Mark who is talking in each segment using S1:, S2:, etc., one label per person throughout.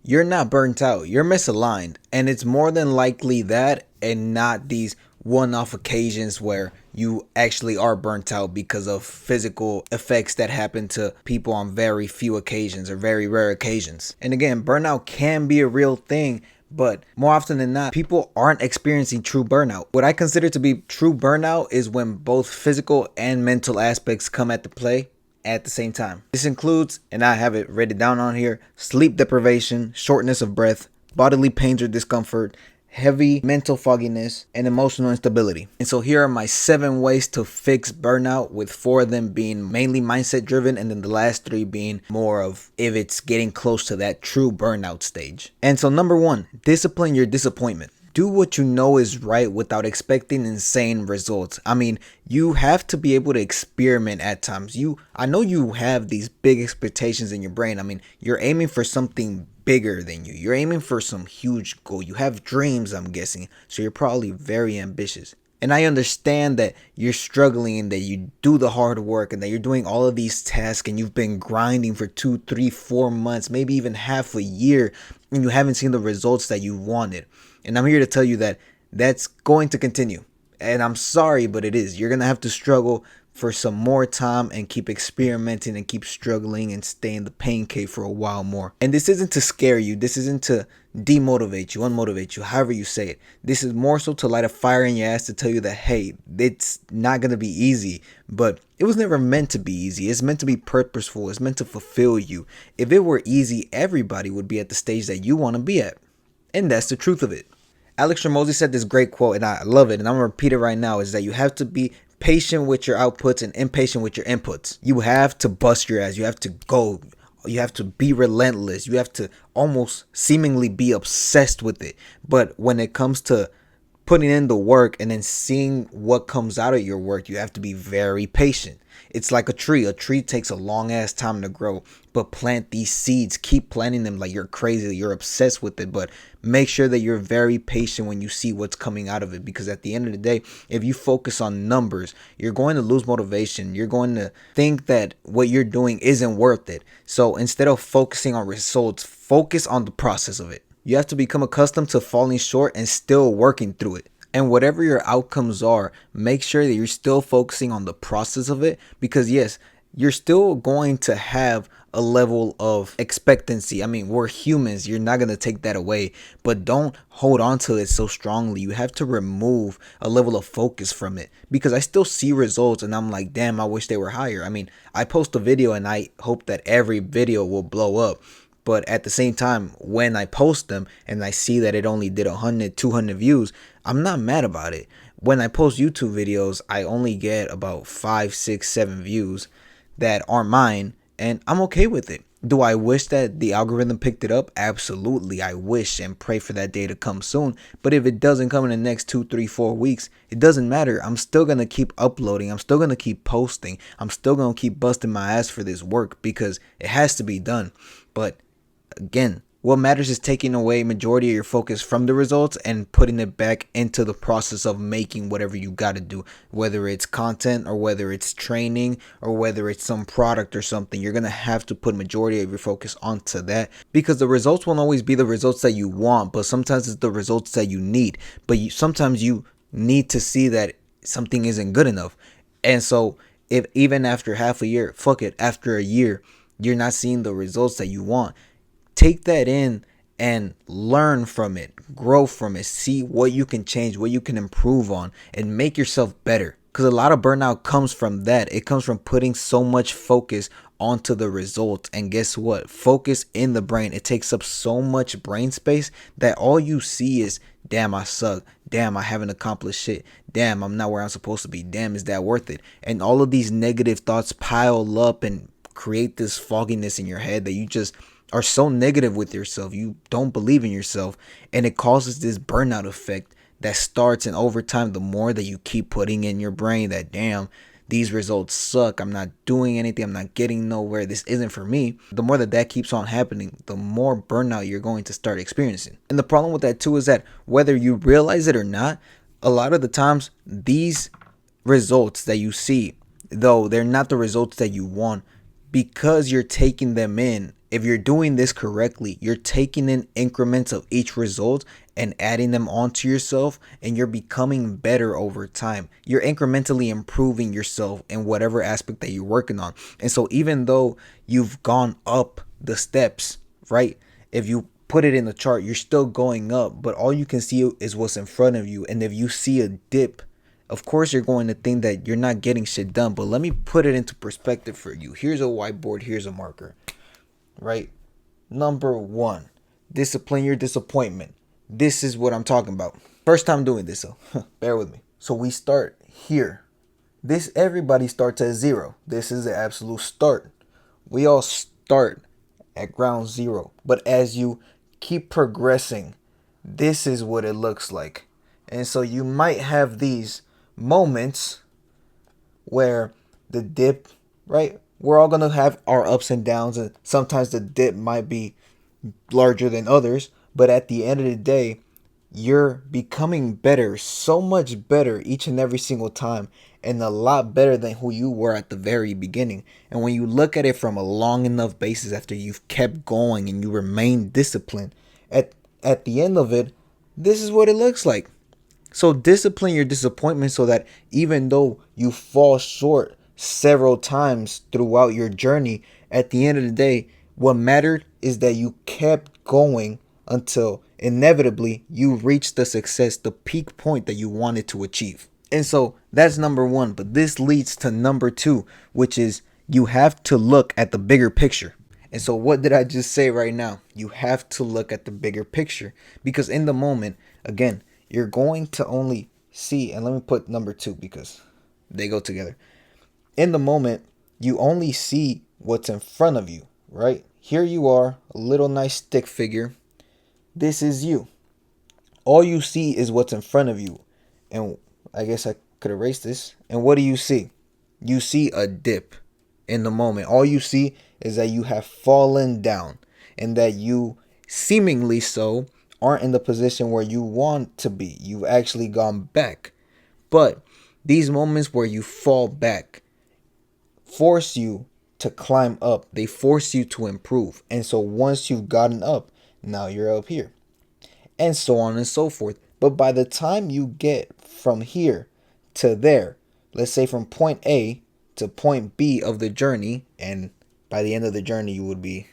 S1: you're not burnt out, you're misaligned. And it's more than likely that and not these one-off occasions where you actually are burnt out because of physical effects that happen to people on very few occasions or very rare occasions. And again, burnout can be a real thing, but more often than not, people aren't experiencing true burnout. What I consider to be true burnout is when both physical and mental aspects come at the play at the same time. This includes, and I have it written down on here, sleep deprivation, shortness of breath, bodily pains or discomfort, heavy mental fogginess, and emotional instability. And so here are my 7 ways to fix burnout, with 4 of them being mainly mindset driven, and then the last 3 being more of if it's getting close to that true burnout stage. And so number 1, discipline your disappointment. Do what you know is right without expecting insane results. I mean, you have to be able to experiment at times. I know you have these big expectations in your brain. I mean, you're aiming for something bigger than you. You're aiming for some huge goal. You have dreams, I'm guessing. So you're probably very ambitious. And I understand that you're struggling, that you do the hard work, and that you're doing all of these tasks, and you've been grinding for 2, 3, 4 months, maybe even half a year, and you haven't seen the results that you wanted. And I'm here to tell you that that's going to continue. And I'm sorry, but it is. You're going to have to struggle for some more time and keep experimenting and keep struggling and stay in the pain cave for a while more. And this isn't to scare you. This isn't to demotivate you, unmotivate you, however you say it. This is more so to light a fire in your ass to tell you that, hey, it's not going to be easy, but it was never meant to be easy. It's meant to be purposeful. It's meant to fulfill you. If it were easy, everybody would be at the stage that you want to be at. And that's the truth of it. Alex Ramosi said this great quote, and I love it, and I'm going to repeat it right now, is that you have to be patient with your outputs and impatient with your inputs. You have to bust your ass. You have to go. You have to be relentless. You have to almost seemingly be obsessed with it. But when it comes to putting in the work and then seeing what comes out of your work, you have to be very patient. It's like a tree. A tree takes a long ass time to grow, but plant these seeds. Keep planting them like you're crazy. You're obsessed with it, but make sure that you're very patient when you see what's coming out of it, because at the end of the day, if you focus on numbers, you're going to lose motivation. You're going to think that what you're doing isn't worth it. So instead of focusing on results, focus on the process of it. You have to become accustomed to falling short and still working through it. And whatever your outcomes are, make sure that you're still focusing on the process of it, because yes, you're still going to have a level of expectancy. I mean, we're humans. You're not going to take that away, but don't hold on to it so strongly. You have to remove a level of focus from it, because I still see results and I'm like, damn, I wish they were higher. I mean, I post a video and I hope that every video will blow up. But at the same time, when I post them and I see that it only did 100, 200 views, I'm not mad about it. When I post YouTube videos, I only get about 5, 6, 7 views that aren't mine, and I'm okay with it. Do I wish that the algorithm picked it up? Absolutely. I wish and pray for that day to come soon. But if it doesn't come in the next 2, 3, 4 weeks, it doesn't matter. I'm still going to keep uploading. I'm still going to keep posting. I'm still going to keep busting my ass for this work, because it has to be done. But again, what matters is taking away majority of your focus from the results and putting it back into the process of making whatever you got to do, whether it's content or whether it's training or whether it's some product or something. You're going to have to put majority of your focus onto that, because the results won't always be the results that you want, but sometimes it's the results that you need. But sometimes you need to see that something isn't good enough. And so if even after half a year, fuck it, after a year, you're not seeing the results that you want, take that in and learn from it, grow from it, see what you can change, what you can improve on, and make yourself better. Because a lot of burnout comes from that. It comes from putting so much focus onto the results. And guess what? Focus in the brain. It takes up so much brain space that all you see is, damn, I suck. Damn, I haven't accomplished shit. Damn, I'm not where I'm supposed to be. Damn, is that worth it? And all of these negative thoughts pile up and create this fogginess in your head that you just are so negative with yourself. You don't believe in yourself, and it causes this burnout effect that starts, and over time, the more that you keep putting in your brain that, damn, these results suck, I'm not doing anything, I'm not getting nowhere, this isn't for me, the more that keeps on happening, the more burnout you're going to start experiencing. And the problem with that too is that whether you realize it or not, a lot of the times these results that you see, though they're not the results that you want, because you're taking them in, If you're doing this correctly, you're taking in increments of each result and adding them onto yourself, and you're becoming better over time. You're incrementally improving yourself in whatever aspect that you're working on. And so even though you've gone up the steps, right? If you put it in the chart, you're still going up, but all you can see is what's in front of you. And if you see a dip, of course you're going to think that you're not getting shit done. But let me put it into perspective for you. Here's a whiteboard, here's a marker, right? Number one, discipline your disappointment. This is what I'm talking about. First time doing this, so bear with me. So we start here. This, everybody starts at zero. This is the absolute start. We all start at ground zero. But as you keep progressing, this is what it looks like. And so you might have these moments where the dip, right? We're all going to have our ups and downs, and sometimes the dip might be larger than others, but at the end of the day, you're becoming better, so much better each and every single time, and a lot better than who you were at the very beginning. And when you look at it from a long enough basis, after you've kept going and you remain disciplined, at the end of it, this is what it looks like. So discipline your disappointment so that even though you fall short several times throughout your journey, at the end of the day, what mattered is that you kept going until inevitably you reached the success, the peak point that you wanted to achieve. And so that's number one. But this leads to number two, which is you have to look at the bigger picture. And so what did I just say right now? You have to look at the bigger picture, because in the moment, again, you're going to only see, and let me put number two because they go together. In the moment, you only see what's in front of you, right? Here you are, a little nice stick figure. This is you. All you see is what's in front of you. And I guess I could erase this. And what do you see? You see a dip in the moment. All you see is that you have fallen down and that you seemingly so aren't in the position where you want to be. You've actually gone back. But these moments where you fall back force you to climb up. They force you to improve. And so once you've gotten up, now you're up here. And so on and so forth. But by the time you get from here to there, let's say from point A to point B of the journey, and by the end of the journey you would be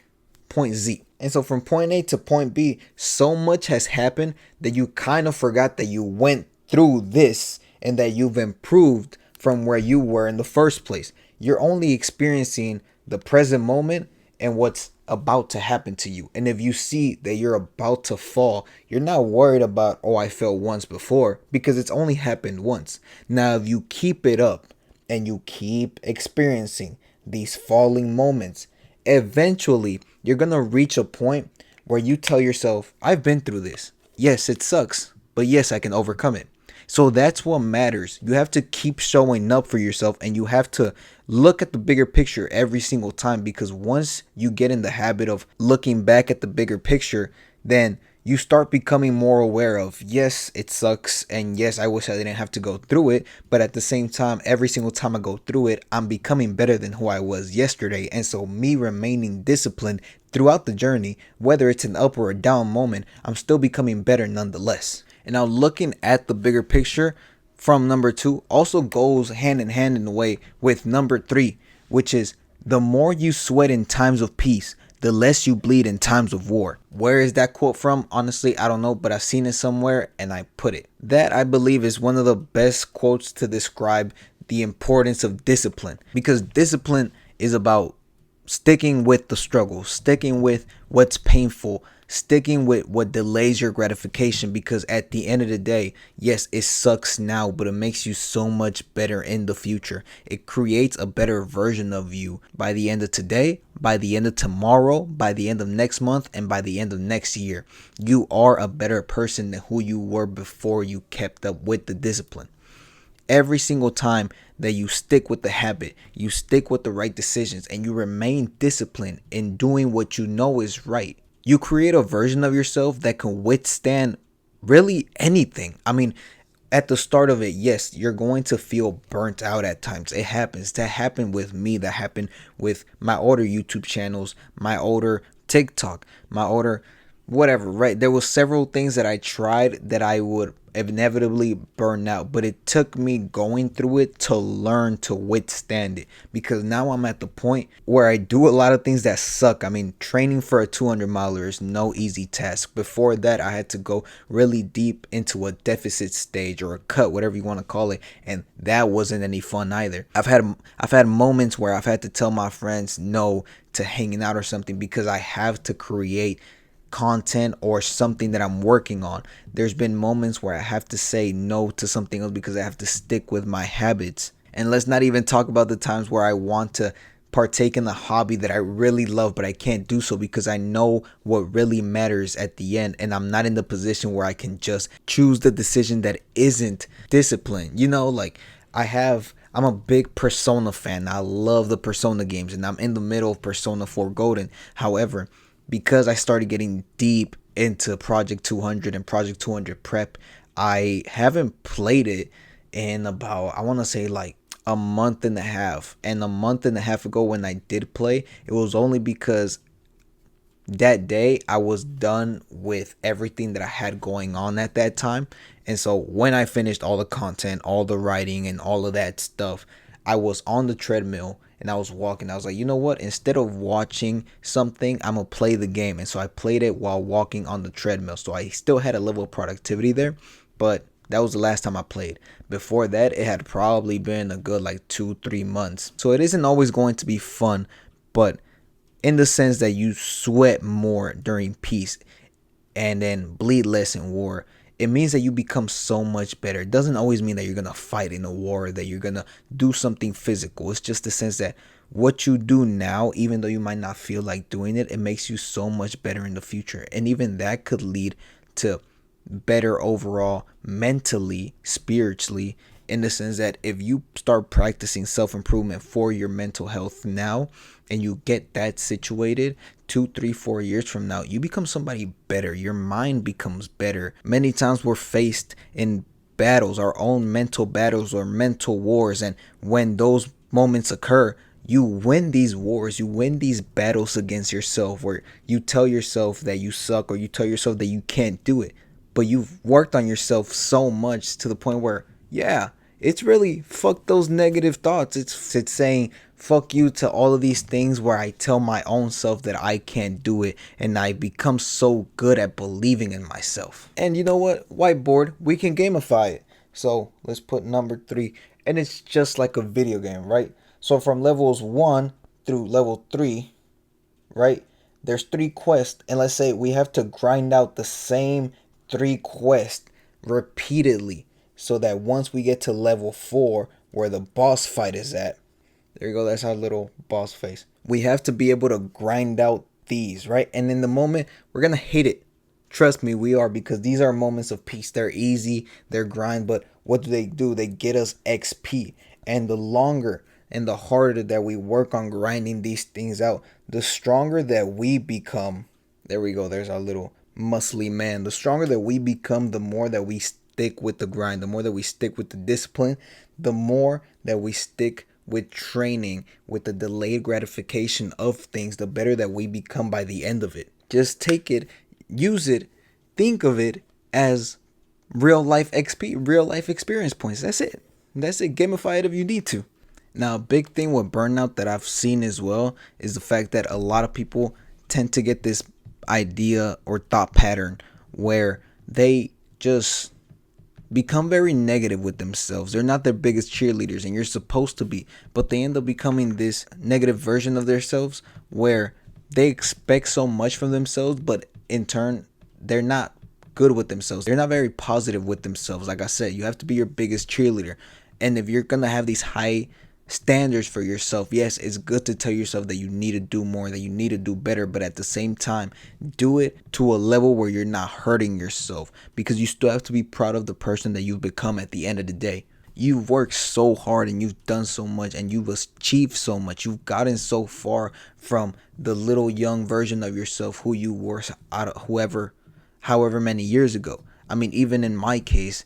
S1: point Z. And so from point A to point B, so much has happened that you kind of forgot that you went through this and that you've improved from where you were in the first place. You're only experiencing the present moment and what's about to happen to you. And if you see that you're about to fall, you're not worried about, oh, I fell once before, because it's only happened once. Now, if you keep it up and you keep experiencing these falling moments, eventually you're going to reach a point where you tell yourself, I've been through this. Yes, it sucks, but yes, I can overcome it. So that's what matters. You have to keep showing up for yourself, and you have to look at the bigger picture every single time, because once you get in the habit of looking back at the bigger picture, then you start becoming more aware of, yes, it sucks, and yes, I wish I didn't have to go through it, but at the same time, every single time I go through it, I'm becoming better than who I was yesterday. And so me remaining disciplined throughout the journey, whether it's an up or a down moment, I'm still becoming better nonetheless. And now looking at the bigger picture from number two also goes hand in hand in a way with number three, which is the more you sweat in times of peace, the less you bleed in times of war. Where is that quote from? Honestly, I don't know, but I've seen it somewhere and I put it. That, I believe, is one of the best quotes to describe the importance of discipline, because discipline is about sticking with the struggle, sticking with what's painful, sticking with what delays your gratification, because at the end of the day, yes, it sucks now, but it makes you so much better in the future. It creates a better version of you by the end of today, by the end of tomorrow, by the end of next month, and by the end of next year. You are a better person than who you were before you kept up with the discipline. Every single time that you stick with the habit, you stick with the right decisions, and you remain disciplined in doing what you know is right, you create a version of yourself that can withstand really anything. I mean, at the start of it, yes, you're going to feel burnt out at times. It happens. That happened with me. That happened with my older YouTube channels, my older TikTok, my order, whatever, right? There was several things that I tried that I would inevitably burn out, but it took me going through it to learn to withstand it, because now I'm at the point where I do a lot of things that suck. I mean, training for a 200 miler is no easy task. Before that, I had to go really deep into a deficit stage or a cut, whatever you want to call it, and that wasn't any fun either. I've had moments where I've had to tell my friends no to hanging out or something because I have to create content or something that I'm working on. There's been moments where I have to say no to something else because I have to stick with my habits. And let's not even talk about the times where I want to partake in the hobby that I really love, but I can't do so because I know what really matters at the end, and I'm not in the position where I can just choose the decision that isn't discipline. Like I'm a big Persona fan. I love the Persona games, and I'm in the middle of Persona 4 Golden. However, because I started getting deep into Project 200 and Project 200 prep, I haven't played it in about, I want to say, like a month and a half. And a month and a half ago when I did play, it was only because that day I was done with everything that I had going on at that time. And so when I finished all the content, all the writing and all of that stuff, I was on the treadmill and I was walking. I was like, you know what? Instead of watching something, I'm going to play the game. And so I played it while walking on the treadmill. So I still had a level of productivity there, but that was the last time I played. Before that, it had probably been a good like 2-3 months. So it isn't always going to be fun, but in the sense that you sweat more during peace and then bleed less in war, it means that you become so much better. It doesn't always mean that you're going to fight in a war, that you're going to do something physical. It's just the sense that what you do now, even though you might not feel like doing it, it makes you so much better in the future. And even that could lead to better overall mentally, spiritually, in the sense that if you start practicing self-improvement for your mental health now and you get that situated 2, 3, 4 years from now, you become somebody better. Your mind becomes better. Many times we're faced in battles, our own mental battles or mental wars, and when those moments occur, you win these wars, you win these battles against yourself, where you tell yourself that you suck or you tell yourself that you can't do it, but you've worked on yourself so much to the point where, yeah, it's really fuck those negative thoughts. It's saying fuck you to all of these things where I tell my own self that I can't do it, and I become so good at believing in myself. And you know what? Whiteboard, we can gamify it. So let's put number 3, and it's just like a video game, right? So from levels 1 through level 3, right? There's 3 quests, and let's say we have to grind out the same 3 quests repeatedly, so that once we get to level 4 where the boss fight is at, there you go, that's our little boss face, we have to be able to grind out these, right? And in the moment, we're gonna hate it. Trust me, we are, because these are moments of peace. They're easy, they're grind, but what do? They get us XP. And the longer and the harder that we work on grinding these things out, the stronger that we become. There we go, there's our little muscly man. The stronger that we become, the more that we stick with the grind, the more that we stick with the discipline, the more that we stick with training, with the delayed gratification of things, the better that we become by the end of it. Just take it, use it, think of it as real life XP, real life experience points. That's it. Gamify it if you need to. Now, a big thing with burnout that I've seen as well is the fact that a lot of people tend to get this idea or thought pattern where they just become very negative with themselves. They're not their biggest cheerleaders, and you're supposed to be, but they end up becoming this negative version of themselves where they expect so much from themselves, but in turn, they're not good with themselves. They're not very positive with themselves. Like I said, you have to be your biggest cheerleader. And if you're going to have these high standards for yourself, yes, it's good to tell yourself that you need to do more, that you need to do better, but at the same time, do it to a level where you're not hurting yourself, because you still have to be proud of the person that you've become at the end of the day. You've worked so hard and you've done so much and you've achieved so much. You've gotten so far from the little young version of yourself who you were out of however many years ago. I mean, even in my case,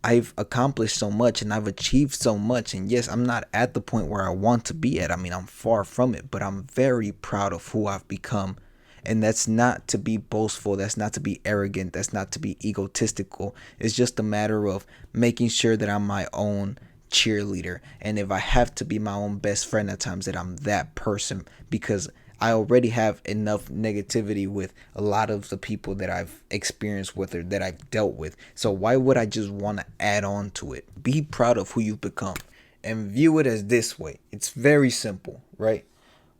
S1: I've accomplished so much and I've achieved so much. And yes, I'm not at the point where I want to be at. I mean, I'm far from it, but I'm very proud of who I've become And that's not to be boastful, that's not to be arrogant, that's not to be egotistical. It's just a matter of making sure that I'm my own cheerleader. And if I have to be my own best friend at times, that I'm that person, because I already have enough negativity with a lot of the people that I've experienced with or that I've dealt with. So why would I just want to add on to it? Be proud of who you've become and view it as this way. It's very simple, right?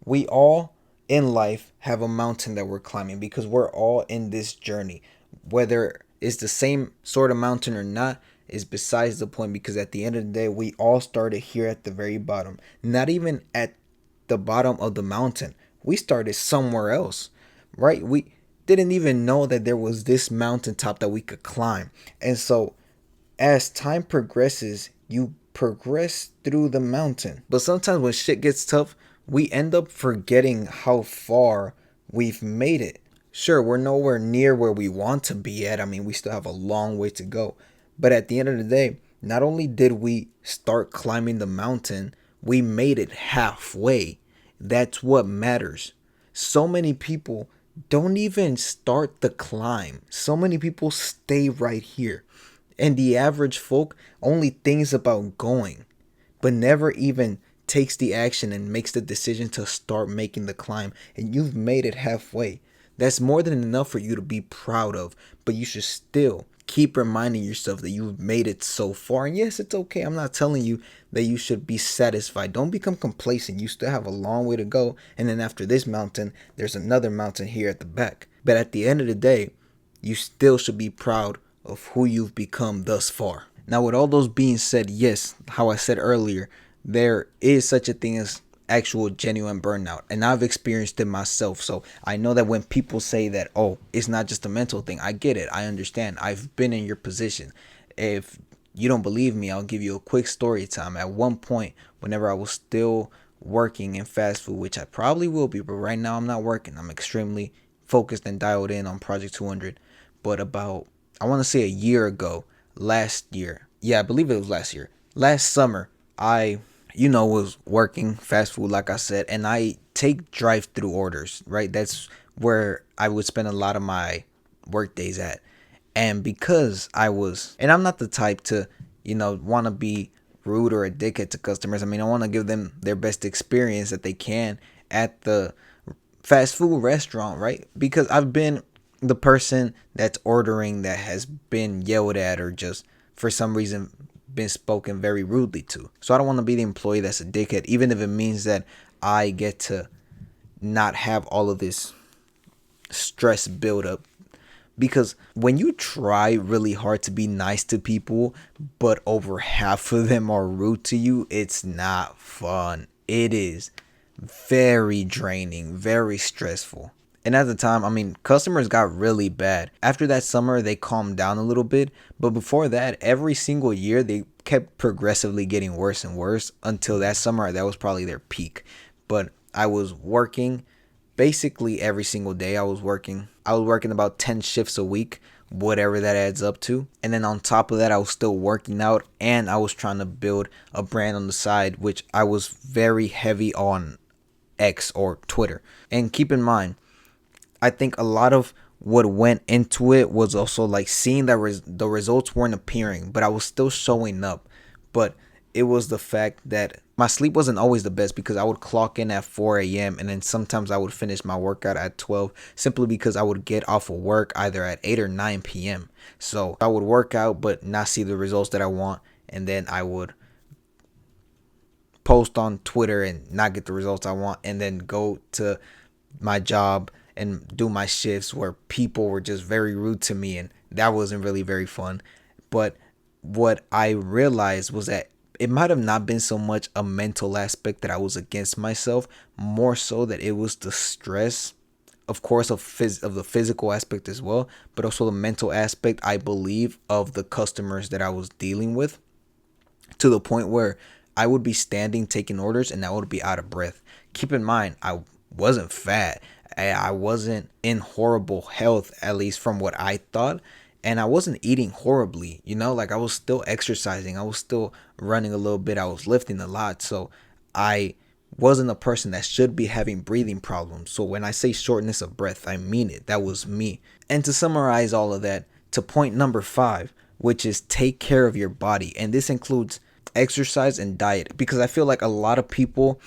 S1: We all in life have a mountain that we're climbing because we're all in this journey. Whether it's the same sort of mountain or not is besides the point, because at the end of the day, we all started here at the very bottom. Not even at the bottom of the mountain. We started somewhere else, right? We didn't even know that there was this mountaintop that we could climb. And so as time progresses, you progress through the mountain. But sometimes when shit gets tough, we end up forgetting how far we've made it. Sure, we're nowhere near where we want to be at. I mean, we still have a long way to go. But at the end of the day, not only did we start climbing the mountain, we made it halfway. That's what matters. So many people don't even start the climb. So many people stay right here. And the average folk only thinks about going, but never even takes the action and makes the decision to start making the climb. And you've made it halfway. That's more than enough for you to be proud of, but you should still keep reminding yourself that you've made it so far. And yes, it's okay. I'm not telling you that you should be satisfied. Don't become complacent. You still have a long way to go. And then after this mountain, there's another mountain here at the back. But at the end of the day, you still should be proud of who you've become thus far. Now, with all those being said, yes, how I said earlier, there is such a thing as actual genuine burnout, and I've experienced it myself. So I know that when people say that, oh, it's not just a mental thing, I get it. I understand. I've been in your position. If you don't believe me, I'll give you a quick story time. At one point, whenever I was still working in fast food, which I probably will be, but right now I'm not working. I'm extremely focused and dialed in on Project 200. But about, I want to say a year ago, last year, yeah, I believe it was last year, last summer, I was working fast food, like I said, and I take drive-through orders, right? That's where I would spend a lot of my work days at. And because and I'm not the type to, want to be rude or a dickhead to customers. I mean, I want to give them their best experience that they can at the fast food restaurant, right? Because I've been the person that's ordering that has been yelled at or just for some reason been spoken very rudely to. So I don't want to be the employee that's a dickhead, even if it means that I get to not have all of this stress build up. Because when you try really hard to be nice to people, but over half of them are rude to you, it's not fun. It is very draining, very stressful. And at the time, I mean, customers got really bad. After that summer, they calmed down a little bit. But before that, every single year, they kept progressively getting worse and worse until that summer. That was probably their peak. But I was working basically every single day. I was working about 10 shifts a week, whatever that adds up to. And then on top of that, I was still working out and I was trying to build a brand on the side, which I was very heavy on X or Twitter. And keep in mind, I think a lot of what went into it was also like seeing that the results weren't appearing, but I was still showing up. But it was the fact that my sleep wasn't always the best because I would clock in at 4 a.m. and then sometimes I would finish my workout at 12 simply because I would get off of work either at 8 or 9 p.m. So I would work out but not see the results that I want, and then I would post on Twitter and not get the results I want, and then go to my job and do my shifts where people were just very rude to me, and that wasn't really very fun. But what I realized was that it might have not been so much a mental aspect that I was against myself, more so that it was the stress, of course, of the physical aspect as well, but also the mental aspect, I believe, of the customers that I was dealing with, to the point where I would be standing taking orders and I would be out of breath. Keep in mind, I wasn't fat. I wasn't in horrible health, at least from what I thought. And I wasn't eating horribly, like I was still exercising. I was still running a little bit. I was lifting a lot. So I wasn't a person that should be having breathing problems. So when I say shortness of breath, I mean it. That was me. And to summarize all of that, to point number 5, which is take care of your body. And this includes exercise and diet, because I feel like a lot of people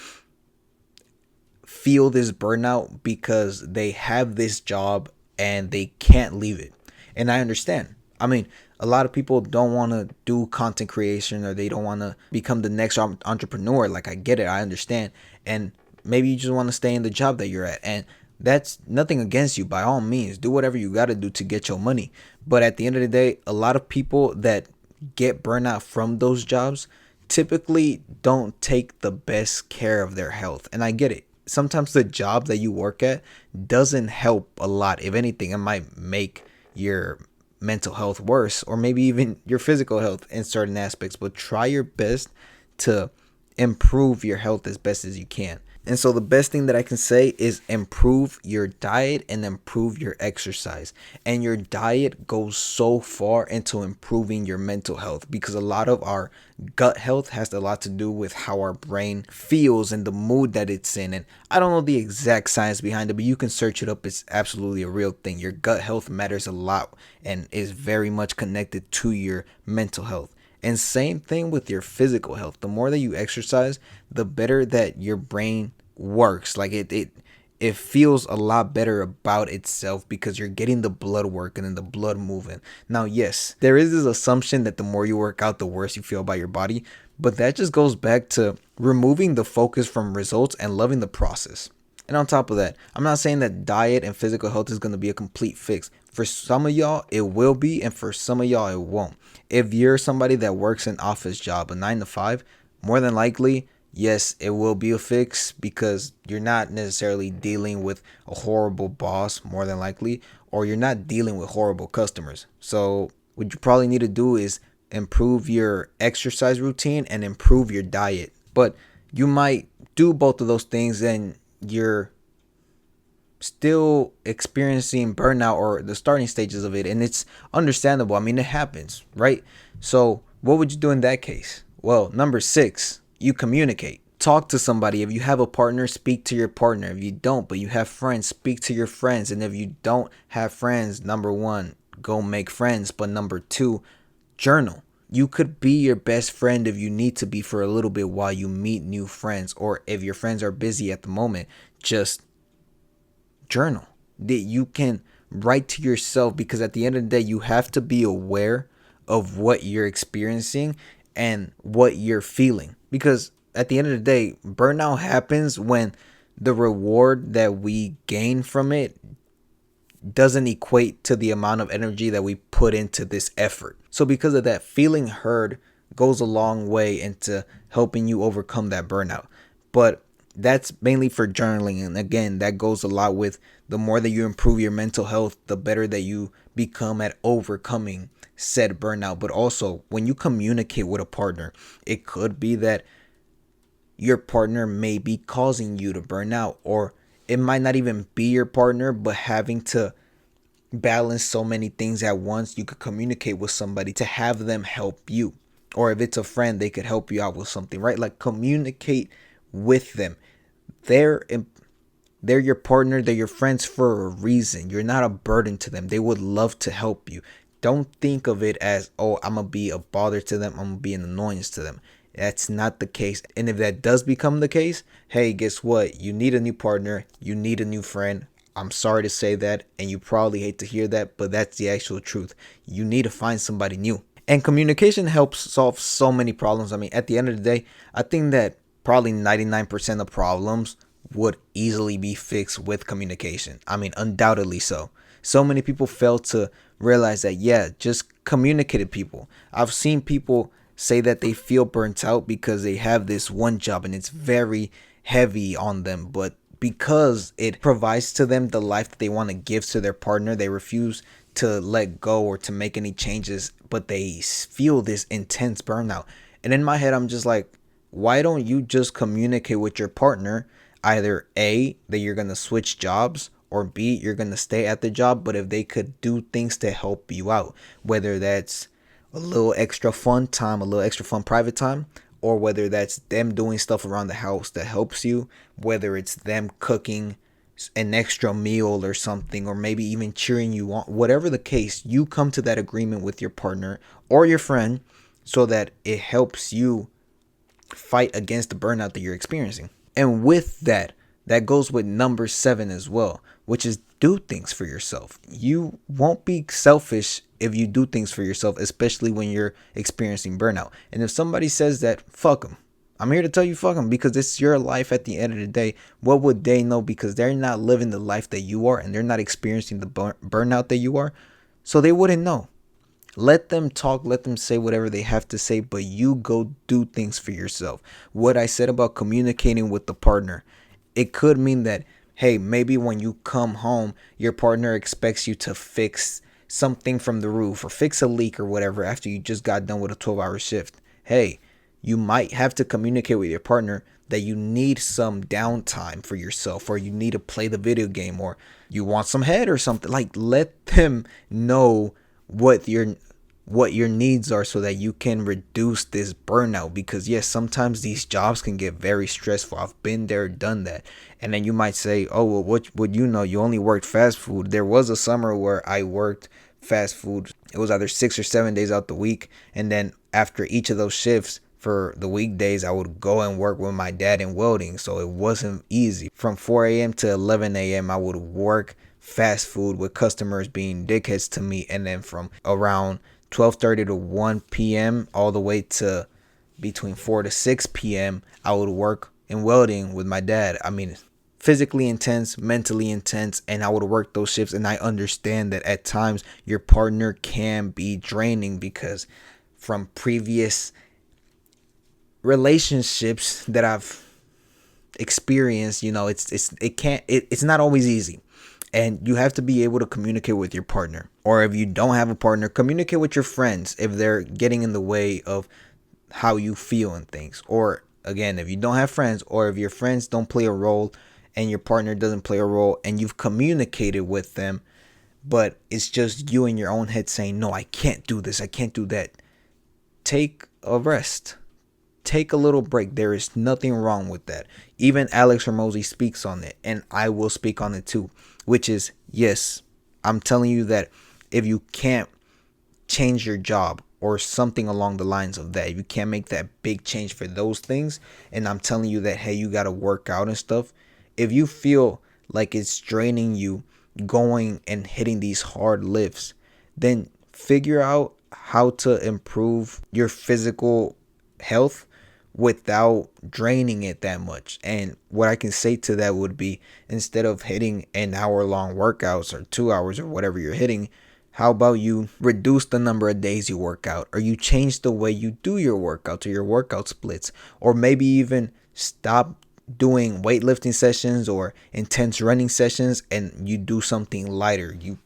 S1: feel this burnout because they have this job and they can't leave it. And I understand. I mean, a lot of people don't want to do content creation, or they don't want to become the next entrepreneur. Like, I get it, I understand. And maybe you just want to stay in the job that you're at. And that's nothing against you. By all means, do whatever you got to do to get your money. But at the end of the day, a lot of people that get burnout from those jobs typically don't take the best care of their health. And I get it. Sometimes the job that you work at doesn't help a lot. If anything, it might make your mental health worse, or maybe even your physical health in certain aspects. But try your best to improve your health as best as you can. And so the best thing that I can say is improve your diet and improve your exercise. And your diet goes so far into improving your mental health, because a lot of our gut health has a lot to do with how our brain feels and the mood that it's in. And I don't know the exact science behind it, but you can search it up. It's absolutely a real thing. Your gut health matters a lot and is very much connected to your mental health. And same thing with your physical health. The more that you exercise, the better that your brain works. Like it feels a lot better about itself, because you're getting the blood working and the blood moving. Now, yes, there is this assumption that the more you work out, the worse you feel about your body. But that just goes back to removing the focus from results and loving the process. And on top of that, I'm not saying that diet and physical health is going to be a complete fix. For some of y'all, it will be, and for some of y'all, it won't. If you're somebody that works an office job, a 9 to 5, more than likely, yes, it will be a fix, because you're not necessarily dealing with a horrible boss, more than likely, or you're not dealing with horrible customers. So what you probably need to do is improve your exercise routine and improve your diet. But you might do both of those things and you're still experiencing burnout or the starting stages of it, and it's understandable. I mean, it happens, right? So what would you do in that case? Well, number 6, you communicate. Talk to somebody. If you have a partner, speak to your partner. If you don't, but you have friends, speak to your friends. And if you don't have friends, number 1, go make friends. But number 2, journal. You could be your best friend if you need to be for a little bit while you meet new friends, or if your friends are busy at the moment, just journal. That you can write to yourself, because at the end of the day, you have to be aware of what you're experiencing and what you're feeling, because at the end of the day, burnout happens when the reward that we gain from it doesn't equate to the amount of energy that we put into this effort. So because of that, feeling heard goes a long way into helping you overcome that burnout. But that's mainly for journaling. And again, that goes a lot with the more that you improve your mental health, the better that you become at overcoming said burnout. But also, when you communicate with a partner, it could be that your partner may be causing you to burn out, or it might not even be your partner, but having to balance so many things at once, you could communicate with somebody to have them help you. Or if it's a friend, they could help you out with something, right? Like, communicate with them. They're your partner, they're your friends for a reason. You're not a burden to them. They would love to help you. Don't think of it as, oh, I'm going to be a bother to them, I'm going to be an annoyance to them. That's not the case. And if that does become the case, hey, guess what? You need a new partner. You need a new friend. I'm sorry to say that, and you probably hate to hear that, but that's the actual truth. You need to find somebody new. And communication helps solve so many problems. I mean, at the end of the day, I think that probably 99% of problems would easily be fixed with communication. I mean, undoubtedly so. So many people fail to realize that, yeah, just communicate with people. I've seen people say that they feel burnt out because they have this one job and it's very heavy on them, but because it provides to them the life that they want to give to their partner, they refuse to let go or to make any changes, but they feel this intense burnout. And in my head, I'm just like, why don't you just communicate with your partner, either A, that you're going to switch jobs, or B, you're going to stay at the job, but if they could do things to help you out, whether that's a little extra fun time, a little extra fun private time, or whether that's them doing stuff around the house that helps you, whether it's them cooking an extra meal or something, or maybe even cheering you on, whatever the case, you come to that agreement with your partner or your friend so that it helps you fight against the burnout that you're experiencing. And with that, that goes with number 7 as well, which is do things for yourself. You won't be selfish if you do things for yourself, especially when you're experiencing burnout. And if somebody says that, fuck them. I'm here to tell you fuck them, because it's your life at the end of the day. What would they know? Because they're not living the life that you are, and they're not experiencing the burnout that you are. So they wouldn't know. Let them talk, let them say whatever they have to say, but you go do things for yourself. What I said about communicating with the partner, it could mean that, hey, maybe when you come home, your partner expects you to fix something from the roof or fix a leak or whatever after you just got done with a 12-hour shift. Hey, you might have to communicate with your partner that you need some downtime for yourself, or you need to play the video game, or you want some head or something. Like, let them know what your needs are so that you can reduce this burnout. Because yes, sometimes these jobs can get very stressful. I've been there, done that. And then you might say, oh, well, what would you know? You only worked fast food. There was a summer where I worked fast food. It was either 6 or 7 days out the week, and then after each of those shifts for the weekdays, I would go and work with my dad in welding. So it wasn't easy. From 4 a.m. to 11 a.m. I would work fast food with customers being dickheads to me, and then from around 12:30 to 1 p.m. all the way to between 4 to 6 p.m. I would work in welding with my dad. I mean, physically intense, mentally intense, and I would work those shifts. And I understand that at times your partner can be draining, because from previous relationships that I've experienced, it's not always easy. And you have to be able to communicate with your partner. Or if you don't have a partner, communicate with your friends if they're getting in the way of how you feel and things. Or again, if you don't have friends, or if your friends don't play a role and your partner doesn't play a role, and you've communicated with them, but it's just you in your own head saying, no, I can't do this, I can't do that. Take a rest. Take a little break. There is nothing wrong with that. Even Alex Hormozy speaks on it, and I will speak on it too, which is, yes, I'm telling you that if you can't change your job or something along the lines of that, if you can't make that big change for those things, and I'm telling you that, hey, you got to work out and stuff, if you feel like it's draining you going and hitting these hard lifts, then figure out how to improve your physical health without draining it that much. And what I can say to that would be, instead of hitting an hour long workouts or 2 hours or whatever you're hitting, how about you reduce the number of days you work out, or you change the way you do your workouts or your workout splits, or maybe even stop doing weightlifting sessions or intense running sessions and you do something lighter. You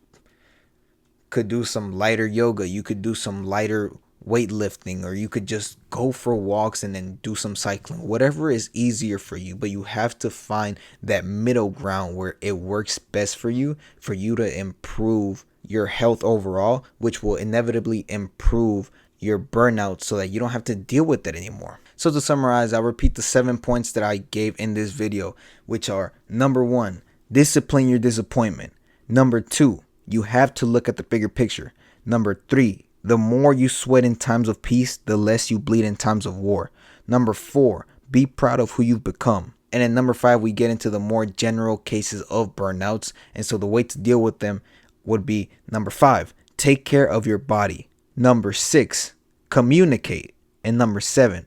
S1: could do some lighter yoga, you could do some lighter weightlifting, or you could just go for walks and then do some cycling, whatever is easier for you. But you have to find that middle ground where it works best for you to improve your health overall, which will inevitably improve your burnout so that you don't have to deal with it anymore. So to summarize, I'll repeat the 7 points that I gave in this video, which are: number 1, discipline your disappointment. Number 2, you have to look at the bigger picture. Number 3, the more you sweat in times of peace, the less you bleed in times of war. Number 4, be proud of who you've become. And then number 5, we get into the more general cases of burnouts. And so the way to deal with them would be: number 5, take care of your body. Number 6, communicate. And number 7,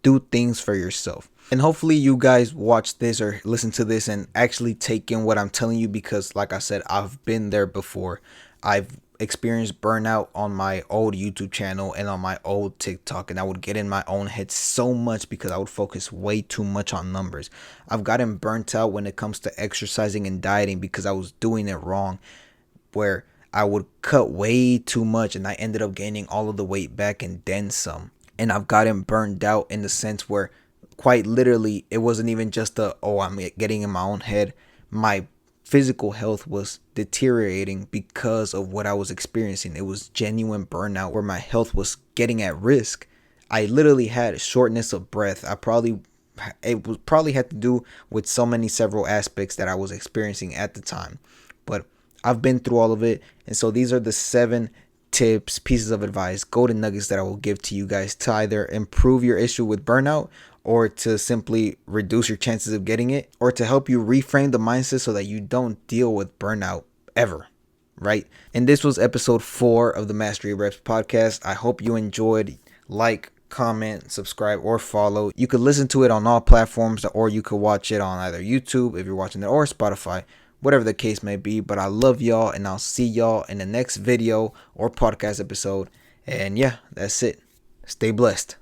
S1: do things for yourself. And hopefully you guys watch this or listen to this and actually take in what I'm telling you, because like I said, I've been there before. I've experienced burnout on my old YouTube channel and on my old TikTok, and I would get in my own head so much because I would focus way too much on numbers. I've gotten burnt out when it comes to exercising and dieting because I was doing it wrong, where I would cut way too much and I ended up gaining all of the weight back and then some. And I've gotten burned out in the sense where, quite literally, it wasn't even just I'm getting in my own head. My physical health was deteriorating because of what I was experiencing. It was genuine burnout where my health was getting at risk. I literally had shortness of breath. It was probably had to do with so many several aspects that I was experiencing at the time. But I've been through all of it, and so these are the 7 tips, pieces of advice, golden nuggets that I will give to you guys to either improve your issue with burnout, or to simply reduce your chances of getting it, or to help you reframe the mindset so that you don't deal with burnout ever. Right? And this was episode 4 of the Mastery Reps podcast. I hope you enjoyed. Like, comment, subscribe, or follow. You could listen to it on all platforms, or you could watch it on either YouTube if you're watching it, or Spotify, whatever the case may be. But I love y'all, and I'll see y'all in the next video or podcast episode. And yeah, that's it. Stay blessed.